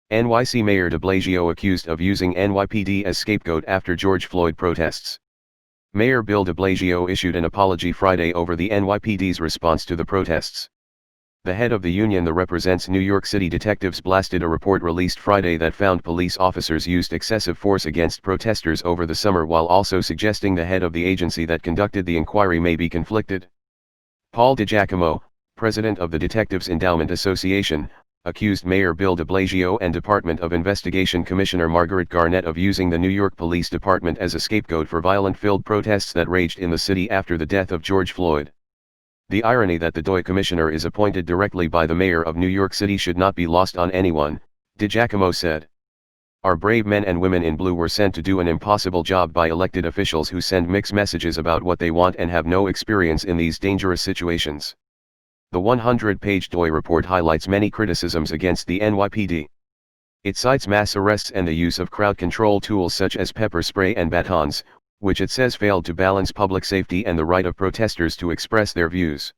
NYC Mayor de Blasio accused of using NYPD as scapegoat after George Floyd protests. Mayor Bill de Blasio issued an apology Friday over the NYPD's response to the protests. The head of the union that represents New York City detectives blasted a report released Friday that found police officers used excessive force against protesters over the summer, while also suggesting the head of the agency that conducted the inquiry may be conflicted. Paul DiGiacomo, president of the Detectives Endowment Association, accused Mayor Bill de Blasio and Department of Investigation Commissioner Margaret Garnett of using the New York Police Department as a scapegoat for violent-filled protests that raged in the city after the death of George Floyd. The irony that the DOI commissioner is appointed directly by the mayor of New York City should not be lost on anyone, DiGiacomo said. Our brave men and women in blue were sent to do an impossible job by elected officials who send mixed messages about what they want and have no experience in these dangerous situations. The 100-page DOI report highlights many criticisms against the NYPD. It cites mass arrests and the use of crowd control tools such as pepper spray and batons, which it says failed to balance public safety and the right of protesters to express their views.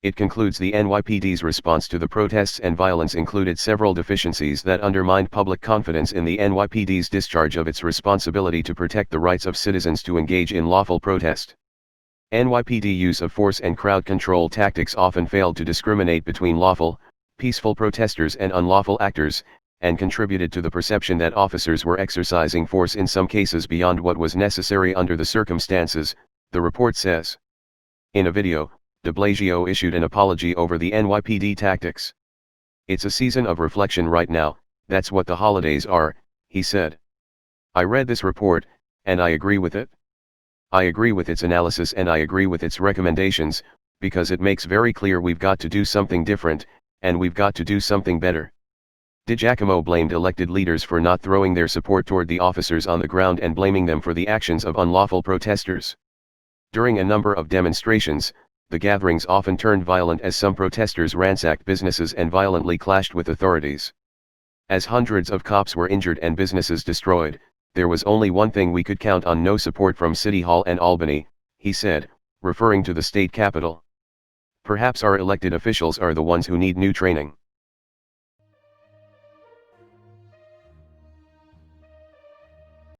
It concludes the NYPD's response to the protests and violence included several deficiencies that undermined public confidence in the NYPD's discharge of its responsibility to protect the rights of citizens to engage in lawful protest. NYPD use of force and crowd control tactics often failed to discriminate between lawful, peaceful protesters and unlawful actors, and contributed to the perception that officers were exercising force in some cases beyond what was necessary under the circumstances, the report says. In a video, de Blasio issued an apology over the NYPD tactics. "It's a season of reflection right now, that's what the holidays are," he said. "I read this report, and I agree with it. I agree with its analysis and I agree with its recommendations, because it makes very clear we've got to do something different, and we've got to do something better." DiGiacomo blamed elected leaders for not throwing their support toward the officers on the ground and blaming them for the actions of unlawful protesters. During a number of demonstrations, the gatherings often turned violent as some protesters ransacked businesses and violently clashed with authorities. As hundreds of cops were injured and businesses destroyed, there was only one thing we could count on: no support from City Hall and Albany, he said, referring to the state capitol. "Perhaps our elected officials are the ones who need new training."